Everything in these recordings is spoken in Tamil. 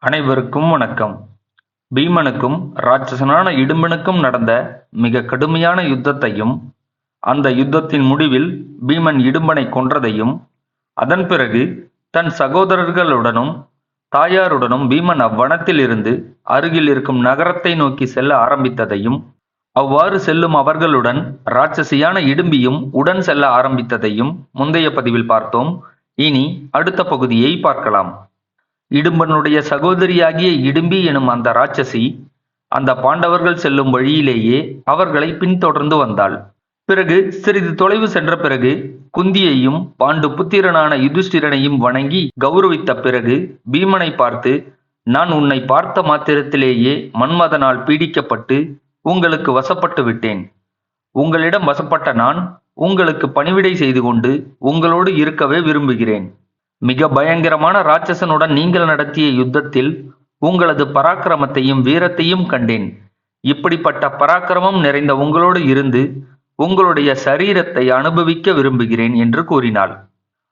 அனைவருக்கும் வணக்கம். பீமனுக்கும் ராட்சசனான இடும்பனுக்கும் நடந்த மிக கடுமையான யுத்தத்தையும், அந்த யுத்தத்தின் முடிவில் பீமன் இடும்பனை கொன்றதையும், அதன் பிறகு தன் சகோதரர்களுடனும் தாயாருடனும் பீமன் அவ்வனத்தில் இருந்து அருகில் இருக்கும் நகரத்தை நோக்கி செல்ல ஆரம்பித்ததையும், அவ்வாறு செல்லும் அவர்களுடன் ராட்சசியான இடும்பியும் உடன் செல்ல ஆரம்பித்ததையும் முந்தைய பதிவில் பார்த்தோம். இனி அடுத்த பகுதியை பார்க்கலாம். இடும்பனுடைய சகோதரியாகிய இடும்பி எனும் அந்த ராட்சசி அந்த பாண்டவர்கள் செல்லும் வழியிலேயே அவர்களை பின்தொடர்ந்து வந்தாள். பிறகு சிறிது தொலைவு சென்ற பிறகு குந்தியையும் பாண்டு புத்திரனான யுதிஷ்டிரனையும் வணங்கி கௌரவித்த பிறகு பீமனை பார்த்து, நான் உன்னை பார்த்த மாத்திரத்திலேயே மன்மதனால் பீடிக்கப்பட்டு உங்களுக்கு வசப்பட்டு விட்டேன். உங்களிடம் வசப்பட்ட நான் உங்களுக்கு பணிவிடை செய்து கொண்டு உங்களோடு இருக்கவே விரும்புகிறேன். மிக பயங்கரமான ராட்சசனுடன் நீங்கள் நடத்திய யுத்தத்தில் உங்களது பராக்கிரமத்தையும் வீரத்தையும் கண்டேன். இப்படிப்பட்ட பராக்கிரமம் நிறைந்த உங்களோடு இருந்து உங்களுடைய சரீரத்தை அனுபவிக்க விரும்புகிறேன் என்று கூறினாள்.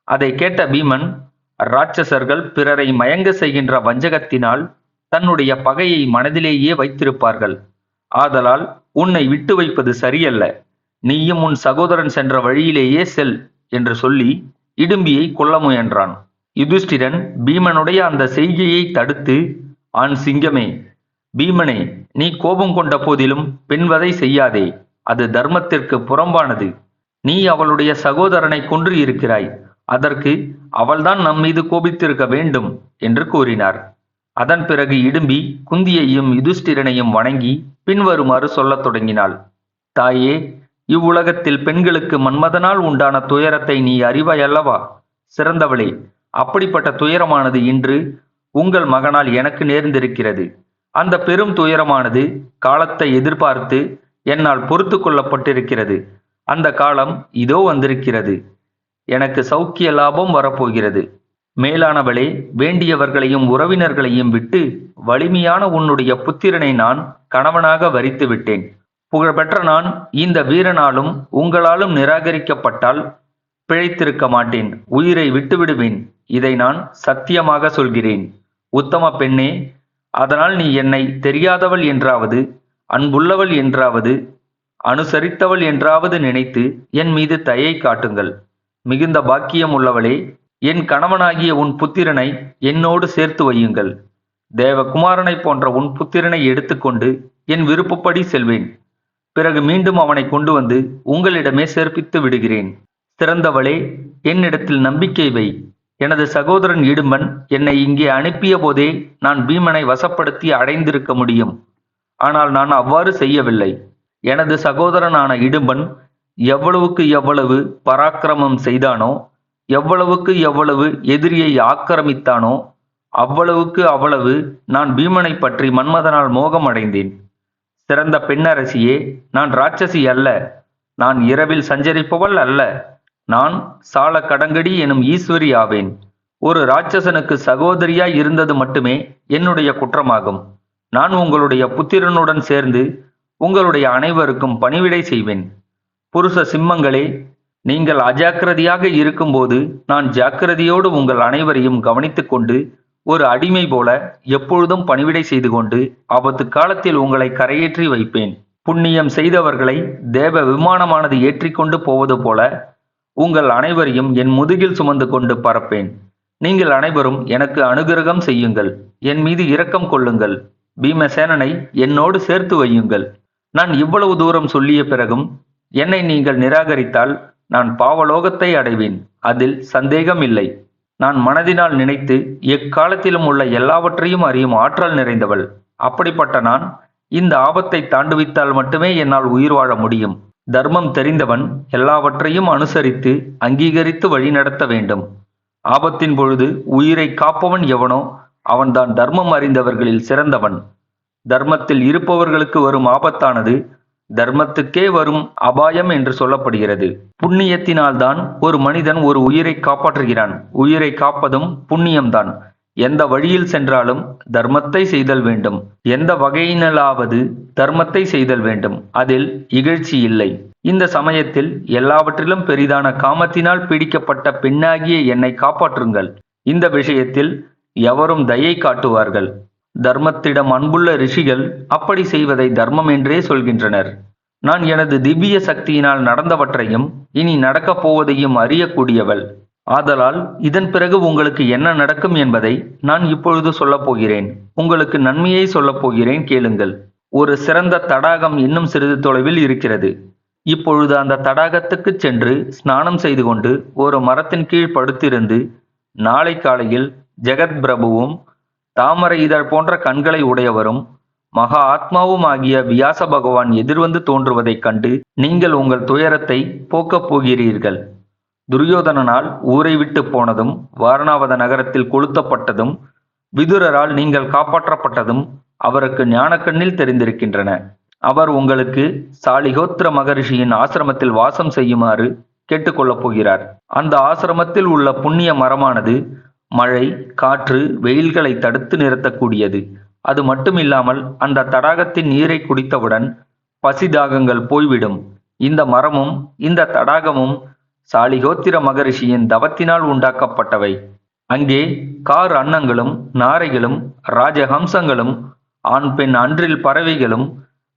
அதை கேட்ட பீமன், ராட்சசர்கள் பிறரை மயங்க செய்கின்ற வஞ்சகத்தினால் தன்னுடைய பகையை மனதிலேயே வைத்திருப்பார்கள். ஆதலால் உன்னை விட்டு வைப்பது சரியல்ல. நீயும் உன் சகோதரன் சென்ற வழியிலேயே செல் என்று சொல்லி இடும்பியை கொல்ல முயன்றான். யுதிஷ்டிரன் பீமனுடைய அந்த செய்கையை தடுத்து, ஆண் சிங்கமே, பீமனே, நீ கோபம் கொண்ட போதிலும் பெண்வதை செய்யாதே. அது தர்மத்திற்கு புறம்பானது. நீ அவளுடைய சகோதரனை கொன்று இருக்கிறாய். அதற்கு அவள்தான் நம் மீது கோபித்திருக்க வேண்டும் என்று கூறினார். அதன் பிறகு இடும்பி குந்தியையும் யுதிஷ்டிரனையும் வணங்கி பின்வருமாறு சொல்லத் தொடங்கினாள். தாயே, இவ்வுலகத்தில் பெண்களுக்கு மன்மதனால் உண்டான துயரத்தை நீ அறிவாய் அல்லவா? சிறந்தவளே, அப்படிப்பட்ட துயரமானது இன்று உங்கள் மகனால் எனக்கு நேர்ந்திருக்கிறது. அந்த பெரும் துயரமானது காலத்தை எதிர்பார்த்து என்னால் பொறுத்து கொள்ளப்பட்டிருக்கிறது. அந்த காலம் இதோ வந்திருக்கிறது. எனக்கு சௌக்கிய லாபம் வரப்போகிறது. மேலானவளே, வேண்டியவர்களையும் உறவினர்களையும் விட்டு வலிமையான உன்னுடைய புத்திரனை நான் கணவனாக வரித்து விட்டேன். புகழ்பெற்ற நான் இந்த வீரனாலும் உங்களாலும் நிராகரிக்கப்பட்டால் பிழைத்திருக்க மாட்டேன். உயிரை விட்டுவிடுவேன். இதை நான் சத்தியமாக சொல்கிறேன். உத்தம பெண்ணே, அதனால் நீ என்னை தெரியாதவள் என்றாவது, அன்புள்ளவள் என்றாவது, அனுசரித்தவள் என்றாவது நினைத்து என் மீது தயை காட்டுங்கள். மிகுந்த பாக்கியம் உள்ளவளே, என் கணவனாகிய உன் புத்திரனை என்னோடு சேர்த்து வையுங்கள். தேவகுமாரனை போன்ற உன் புத்திரனை எடுத்துக்கொண்டு என் விருப்பப்படி செல்வேன். பிறகு மீண்டும் அவனை கொண்டு வந்து உங்களிடமே சேர்ப்பித்து விடுகிறேன். சிறந்தவளே, என்னிடத்தில் நம்பிக்கை வை. எனது சகோதரன் இடும்பன் என்னை இங்கே அனுப்பிய போதே நான் பீமனை வசப்படுத்தி அடைந்திருக்க முடியும். ஆனால் நான் அவ்வாறு செய்யவில்லை. எனது சகோதரனான இடும்பன் எவ்வளவுக்கு எவ்வளவு பராக்கிரமம் செய்தானோ, எவ்வளவுக்கு எவ்வளவு எதிரியை ஆக்கிரமித்தானோ, அவ்வளவுக்கு அவ்வளவு நான் பீமனை பற்றி மன்மதனால் மோகம் அடைந்தேன். சிறந்த பெண்ணரசியே, நான் ராட்சசி அல்ல. நான் இரவில் சஞ்சரிப்பவள் அல்ல. நான் சால கடங்கடி எனும் ஈஸ்வரி ஆவேன். ஒரு ராட்சசனுக்கு சகோதரியாய் இருந்தது மட்டுமே என்னுடைய குற்றமாகும். நான் உங்களுடைய புத்திரனுடன் சேர்ந்து உங்களுடைய அனைவருக்கும் பணிவிடை செய்வேன். புருஷ சிம்மங்களே, நீங்கள் அஜாக்கிரதையாக இருக்கும்போது நான் ஜாக்கிரதையோடு உங்கள் அனைவரையும் கவனித்துக் கொண்டு ஒரு அடிமை போல எப்பொழுதும் பணிவிடை செய்து கொண்டு ஆபத்து காலத்தில் உங்களை கரையேற்றி வைப்பேன். புண்ணியம் செய்தவர்களை தேவ விமானமானது ஏற்றிக்கொண்டு போவது போல உங்கள் அனைவரையும் என் முதுகில் சுமந்து கொண்டு பறப்பேன். நீங்கள் அனைவரும் எனக்கு அனுகிரகம் செய்யுங்கள். என் மீது இரக்கம் கொள்ளுங்கள். பீமசேனனை என்னோடு சேர்த்து வையுங்கள். நான் இவ்வளவு தூரம் சொல்லிய பிறகும் என்னை நீங்கள் நிராகரித்தால் நான் பாவலோகத்தை அடைவேன். அதில் சந்தேகம் இல்லை. நான் மனதினால் நினைத்து எக்காலத்திலும் உள்ள எல்லாவற்றையும் அறியும் ஆற்றல் நிறைந்தவள். அப்படிப்பட்ட நான் இந்த ஆபத்தை தாண்டுவித்தால் மட்டுமே என்னால் உயிர் வாழ முடியும். தர்மம் தெரிந்தவன் எல்லாவற்றையும் அனுசரித்து அங்கீகரித்து வழிநடத்த வேண்டும். ஆபத்தின் பொழுது உயிரை காப்பவன் எவனோ அவன்தான் தர்மம் அறிந்தவர்களில் சிறந்தவன். தர்மத்தில் இருப்பவர்களுக்கு வரும் ஆபத்தானது தர்மத்துக்கே வரும் அபாயம் என்று சொல்லப்படுகிறது. புண்ணியத்தினால்தான் ஒரு மனிதன் ஒரு உயிரை காப்பாற்றுகிறான். உயிரை காப்பதும் புண்ணியம்தான். எந்த வழியில் சென்றாலும் தர்மத்தை செய்தல் வேண்டும். எந்த வகையினாலாவது தர்மத்தை செய்தல் வேண்டும். அதில் இகழ்ச்சி இல்லை. இந்த சமயத்தில் எல்லாவற்றிலும் பெரிதான காமத்தினால் பீடிக்கப்பட்ட பெண்ணாகிய என்னை காப்பாற்றுங்கள். இந்த விஷயத்தில் எவரும் தயை காட்டுவார்கள். தர்மத்திடம் அன்புள்ள ரிஷிகள் அப்படி செய்வதை தர்மம் என்றே சொல்கின்றனர். நான் எனது திவ்ய சக்தியினால் நடந்தவற்றையும் இனி நடக்கப் போவதையும் அறியக்கூடியவள். ஆதலால் இதன் பிறகு உங்களுக்கு என்ன நடக்கும் என்பதை நான் இப்பொழுது சொல்லப் போகிறேன். உங்களுக்கு நன்மையை சொல்லப் போகிறேன், கேளுங்கள். ஒரு சிறந்த தடாகம் இன்னும் சிறிது தொலைவில் இருக்கிறது. இப்பொழுது அந்த தடாகத்துக்குச் சென்று ஸ்நானம் செய்து கொண்டு ஒரு மரத்தின் கீழ் படுத்திருந்து நாளை காலையில் ஜெகத் பிரபுவும் தாமரை இதழ் போன்ற கண்களை உடையவரும் மகா ஆத்மாவும் ஆகிய வியாச பகவான் எதிர்வந்து தோன்றுவதைக் கண்டு நீங்கள் உங்கள் துயரத்தை போக்கப் போகிறீர்கள். துரியோதனனால் ஊரை விட்டு போனதும் வாரணாவத நகரத்தில் கொளுத்தப்பட்டதும் விதுரரால் நீங்கள் காப்பாற்றப்பட்டதும் அவருக்கு ஞானக்கண்ணில் தெரிந்திருக்கின்றன. அவர் உங்களுக்கு சாலிகோத்திர மகரிஷியின் ஆசிரமத்தில் வாசம் செய்யுமாறு கேட்டுக்கொள்ளப் போகிறார். அந்த ஆசிரமத்தில் உள்ள புண்ணிய மரமானது மழை, காற்று, வெயில்களை தடுத்து நிறுத்தக்கூடியது. அது மட்டுமில்லாமல் அந்த தடாகத்தின் நீரை குடித்தவுடன் பசிதாகங்கள் போய்விடும். இந்த மரமும் இந்த தடாகமும் சாலிகோத்திர மகரிஷியின் தவத்தினால் உண்டாக்கப்பட்டவை. அங்கே கார் அன்னங்களும் நாரைகளும் ராஜஹம்சங்களும் ஆண் பெண் அன்றில் பறவைகளும்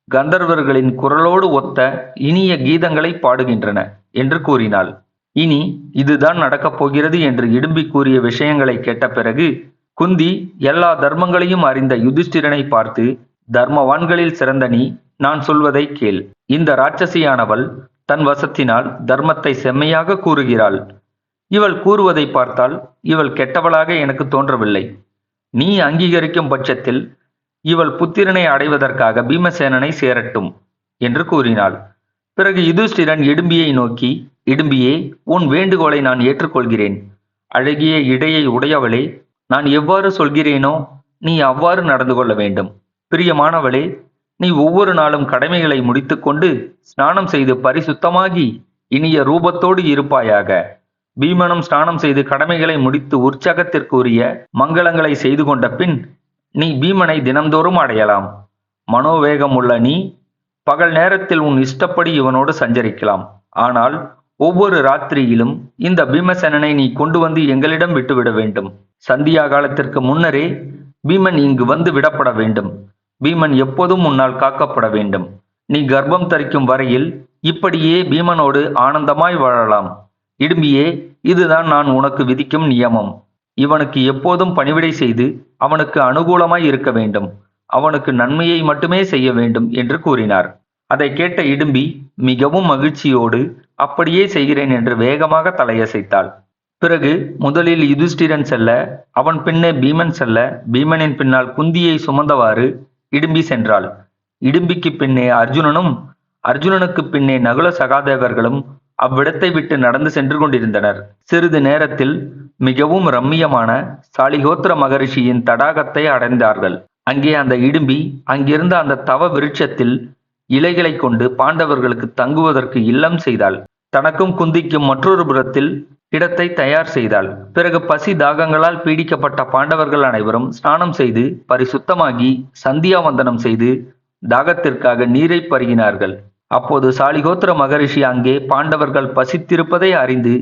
கந்தர்வர்களின் குரலோடு ஒத்த இனிய கீதங்களை பாடுகின்றன என்று கூறினாள். இனி இதுதான் நடக்கப் போகிறது என்று இடும்பி கூறிய விஷயங்களை கேட்ட பிறகு குந்தி எல்லா தர்மங்களையும் அறிந்த யுதிஷ்டிரனை பார்த்து, தர்மவான்களில் சிறந்த நீ, நான் சொல்வதை கேள். இந்த ராட்சசியானவள் தன் வசத்தினால் தர்மத்தை செம்மையாக கூறுகிறாள். இவள் கூறுவதை பார்த்தால் இவள் கெட்டவளாக எனக்கு தோன்றவில்லை. நீ அங்கீகரிக்கும் பட்சத்தில் இவள் புத்திரனை அடைவதற்காக பீமசேனனை சேரட்டும் என்று கூறினாள். பிறகு யுதிஷ்டிரன் இடும்பியை நோக்கி, இடும்பியே, உன் வேண்டுகோளை நான் ஏற்றுக்கொள்கிறேன். அழகிய இடையை உடையவளே, நான் எவ்வாறு சொல்கிறேனோ நீ அவ்வாறு நடந்து கொள்ள வேண்டும். பிரியமானவளே, நீ ஒவ்வொரு நாளும் கடமைகளை முடித்துக்கொண்டு ஸ்நானம் செய்து பரிசுத்தமாகி இனிய ரூபத்தோடு இருப்பாயாக. பீமனும் ஸ்நானம் செய்து கடமைகளை முடித்து உற்சாகத்திற்குரிய மங்களங்களை செய்து கொண்ட பின் நீ பீமனை தினந்தோறும் அடையலாம். மனோவேகம் உள்ள நீ பகல் நேரத்தில் உன் இஷ்டப்படி இவனோடு சஞ்சரிக்கலாம். ஆனால் ஒவ்வொரு ராத்திரியிலும் இந்த பீமசேனனை நீ கொண்டு வந்து எங்களிடம் விட்டுவிட வேண்டும். சந்தியா காலத்திற்கு முன்னரே பீமன் இங்கு வந்து விடப்பட வேண்டும். பீமன் எப்போதும் உன்னால் காக்கப்பட வேண்டும். நீ கர்ப்பம் தரிக்கும் வரையில் இப்படியே பீமனோடு ஆனந்தமாய் வாழலாம். இடும்பியே, இதுதான் நான் உனக்கு விதிக்கும் நியமம். இவனுக்கு எப்போதும் பணிவிடை செய்து அவனுக்கு அனுகூலமாய் இருக்க வேண்டும். அவனுக்கு நன்மையை மட்டுமே செய்ய வேண்டும் என்று கூறினார். அதை கேட்ட இடும்பி மிகவும் மகிழ்ச்சியோடு அப்படியே செய்கிறேன் என்று வேகமாக தலையசைத்தாள். பிறகு முதலில் யுதிஷ்டிரன் செல்ல, அவன் பின்னே பீமன் செல்ல, பீமனின் பின்னால் குந்தியை சுமந்தவாறு இடும்பி சென்றாள். இடும்பிக்கு பின்னே அர்ஜுனனும் அர்ஜுனனுக்கு பின்னே நகுல சகாதேவர்களும் அவ்விடத்தை விட்டு நடந்து சென்று கொண்டிருந்தனர். சிறிது நேரத்தில் மிகவும் ரம்மியமான சாலிகோத்திர மகரிஷியின் தடாகத்தை அடைந்தார்கள். அங்கே அந்த இடும்பி அங்கிருந்த அந்த தவ விருட்சத்தில் இலைகளை கொண்டு பாண்டவர்களுக்கு தங்குவதற்கு இல்லம் செய்தாள். தனக்கும் குந்திக்கும் மற்றொரு புறத்தில் இடத்தை தயார் செய்தாள். பிறகு பசி தாகங்களால் பீடிக்கப்பட்ட பாண்டவர்கள் அனைவரும் ஸ்நானம் செய்து பரிசுத்தமாகி சந்தியாவந்தனம் செய்து தாகத்திற்காக நீரை பருகினார்கள். அப்போது சாலிகோத்திர மகரிஷி அங்கே பாண்டவர்கள் பசித்திருப்பதை அறிந்து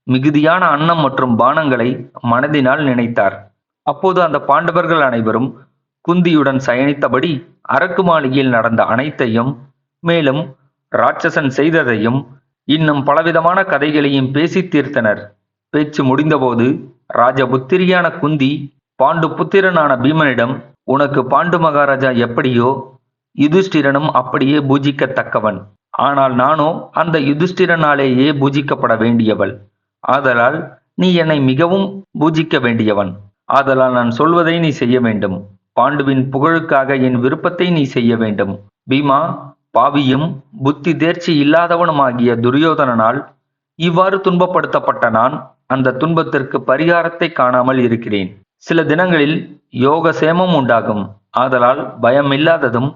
மிகுதியான அன்னம் மற்றும் பானங்களை மனதினால் நினைத்தார். அப்போது அந்த பாண்டவர்கள் அனைவரும் குந்தியுடன் சயனித்தபடி அரக்கு மாளிகையில் நடந்த அனைத்தையும், மேலும் ராட்சசன் செய்ததையும், இன்னும் பலவிதமான கதைகளையும் பேசி தீர்த்தனர். பேச்சு முடிந்தபோது ராஜபுத்திரியான குந்தி பாண்டு புத்திரனான பீமனிடம், உனக்கு பாண்டு மகாராஜா எப்படியோ யுதிஷ்டிரனும் அப்படியே பூஜிக்கத்தக்கவன். ஆனால் நானோ அந்த யுதிஷ்டிரனாலேயே பூஜிக்கப்பட வேண்டியவள். ஆதலால் நீ என்னை மிகவும் பூஜிக்க வேண்டியவன். ஆதலால் நான் சொல்வதை நீ செய்ய வேண்டும். பாண்டுவின் புகழுக்காக என் விருப்பத்தை நீ செய்ய வேண்டும். பீமா, பாவியும் புத்தி தேர்ச்சி இல்லாதவனுமாகிய துரியோதனனால் இவ்வாறு துன்பப்படுத்தப்பட்ட நான் அந்த துன்பத்திற்கு பரிகாரத்தை காணாமல் இருக்கிறேன். சில தினங்களில் யோக சேமம் உண்டாகும். ஆதலால் பயமில்லாததும்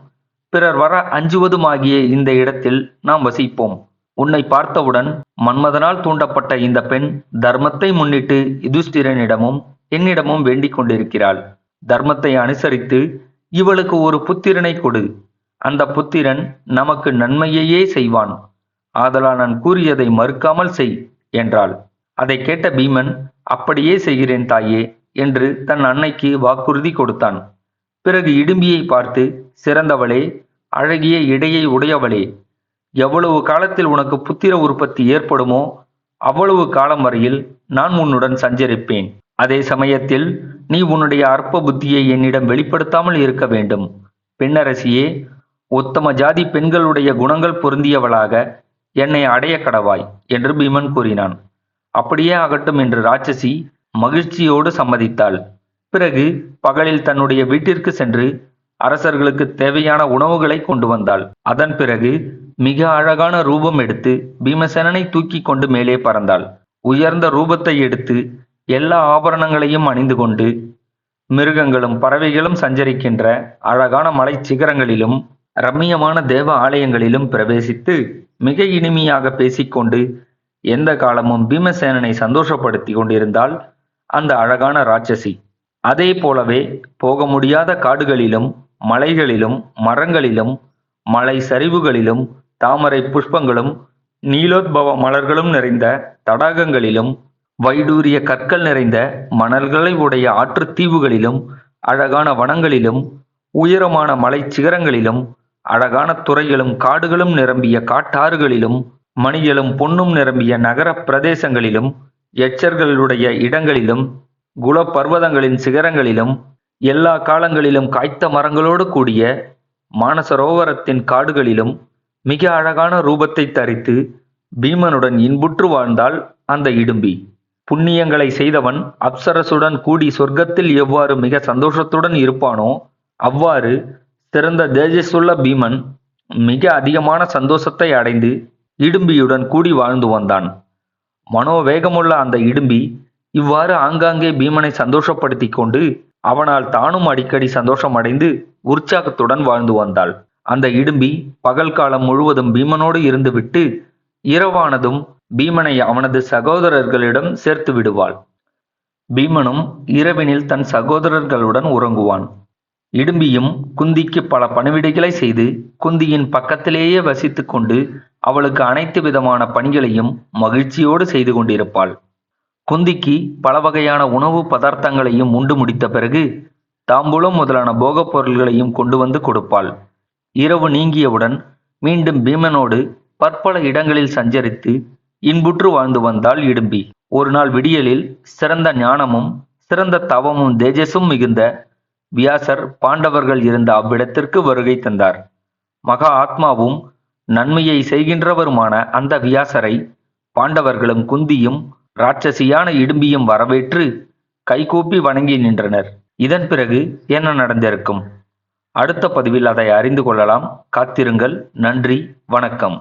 பிறர் வர அஞ்சுவதுமாகிய இந்த இடத்தில் நாம் வசிப்போம். உன்னை பார்த்தவுடன் மன்மதனால் தூண்டப்பட்ட இந்த பெண் தர்மத்தை முன்னிட்டு யுதிஷ்டிரனிடமும் என்னிடமும் வேண்டிக் கொண்டிருக்கிறாள். தர்மத்தை அனுசரித்து இவளுக்கு ஒரு புத்திரனை கொடு. அந்த புத்திரன் நமக்கு நன்மையையே செய்வான். ஆதலால் நான் கூறியதை மறுக்காமல் செய் என்றாள். அதை கேட்ட பீமன், அப்படியே செய்கிறேன் தாயே என்று தன் அன்னைக்கு வாக்குறுதி கொடுத்தான். பிறகு இடும்பியை பார்த்து, சிறந்தவளே, அழகிய இடையை உடையவளே, எவ்வளவு காலத்தில் உனக்கு புத்திர உற்பத்தி ஏற்படுமோ அவ்வளவு காலம் வரையில் நான் உன்னுடன் சஞ்சரிப்பேன். அதே சமயத்தில் நீ உன்னுடைய அற்ப புத்தியை என்னிடம் வெளிப்படுத்தாமல் இருக்க வேண்டும். பெண்ணரசியே, உத்தம ஜாதி பெண்களுடைய குணங்கள் பொருந்தியவளாக என்னை அடைய கடவாய் என்று பீமன் கூறினான். அப்படியே ஆகட்டும் என்று ராட்சசி மகிழ்ச்சியோடு சம்மதித்தாள். பிறகு பகலில் தன்னுடைய வீட்டிற்கு சென்று அரசர்களுக்கு தேவையான உணவுகளை கொண்டு வந்தாள். அதன் பிறகு மிக அழகான ரூபம் எடுத்து பீமசேனனை தூக்கி கொண்டு மேலே பறந்தாள். உயர்ந்த ரூபத்தை எடுத்து எல்லா ஆபரணங்களையும் அணிந்து கொண்டு மிருகங்களும் பறவைகளும் சஞ்சரிக்கின்ற அழகான மலை சிகரங்களிலும் ரம்மியமான தேவ ஆலயங்களிலும் பிரவேசித்து மிக இனிமையாக பேசிக்கொண்டு எந்த காலமும் பீமசேனனை சந்தோஷப்படுத்தி கொண்டிருந்தாள் அந்த அழகான ராட்சசி. அதே போலவே போக முடியாத காடுகளிலும் மலைகளிலும் மரங்களிலும் மலை சரிவுகளிலும் தாமரை புஷ்பங்களும் நீலோத்பவ மலர்களும் நிறைந்த தடாகங்களிலும் வைடூரிய கற்கள் நிறைந்த மணல்களை உடைய ஆற்றுத்தீவுகளிலும் அழகான வனங்களிலும் உயரமான மலை சிகரங்களிலும் அழகான துறைகளும் காடுகளும் நிரம்பிய காட்டாறுகளிலும் மணிகளும் பொன்னும் நிரம்பிய நகர பிரதேசங்களிலும் எச்சர்களுடைய இடங்களிலும் குல பர்வதங்களின் சிகரங்களிலும் எல்லா காலங்களிலும் காய்த்த மரங்களோடு கூடிய மானசரோவரத்தின் காடுகளிலும் மிக அழகான ரூபத்தை தரித்து பீமனுடன் இன்புற்று வாழ்ந்தாள் அந்த இடும்பி. புண்ணியங்களை செய்தவன் அப்சரசுடன் கூடி சொர்க்கத்தில் எவ்வாறு மிக சந்தோஷத்துடன் இருப்பானோ அவ்வாறு சிறந்த தேஜஸுள்ள பீமன் மிக அதிகமான சந்தோஷத்தை அடைந்து இடும்பியுடன் கூடி வாழ்ந்து வந்தான். மனோவேகமுள்ள அந்த இடும்பி இவ்வாறு ஆங்காங்கே பீமனை சந்தோஷப்படுத்தி கொண்டு அவனால் தானும் அடிக்கடி சந்தோஷம் அடைந்து உற்சாகத்துடன் வாழ்ந்து வந்தாள். அந்த இடும்பி பகல் காலம் முழுவதும் பீமனோடு இருந்துவிட்டு இரவானதும் பீமனை அவனது சகோதரர்களிடம் சேர்த்து விடுவாள். பீமனும் இரவினில் தன் சகோதரர்களுடன் உறங்குவான். இடும்பியும் குந்திக்கு பல பணிவிடைகளை செய்து குந்தியின் பக்கத்திலேயே வசித்து கொண்டு அவளுக்கு அனைத்து விதமான பணிகளையும் மகிழ்ச்சியோடு செய்து கொண்டிருப்பாள். குந்திக்கு பல வகையான உணவு பதார்த்தங்களையும் உண்டு முடித்த பிறகு தாம்பூலம் முதலான போகப் பொருள்களையும் கொண்டு வந்து கொடுப்பாள். இரவு நீங்கியவுடன் மீண்டும் பீமனோடு பற்பல இடங்களில் சஞ்சரித்து இன்புற்று வாழ்ந்து வந்தாள் இடும்பி. ஒரு நாள் விடியலில் சிறந்த ஞானமும் சிறந்த தவமும் தேஜஸும் மிகுந்த வியாசர் பாண்டவர்கள் இருந்த அவ்விடத்திற்கு வருகை தந்தார். மகா ஆத்மாவும் நன்மையை செய்கின்றவருமான அந்த வியாசரை பாண்டவர்களும் குந்தியும் ராட்சசியான இடும்பியும் வரவேற்று கைகூப்பி வணங்கி நின்றனர். இதன் பிறகு என்ன நடந்திருக்கும்? அடுத்த பதிவில் அதை அறிந்து கொள்ளலாம். காத்திருங்கள். நன்றி, வணக்கம்.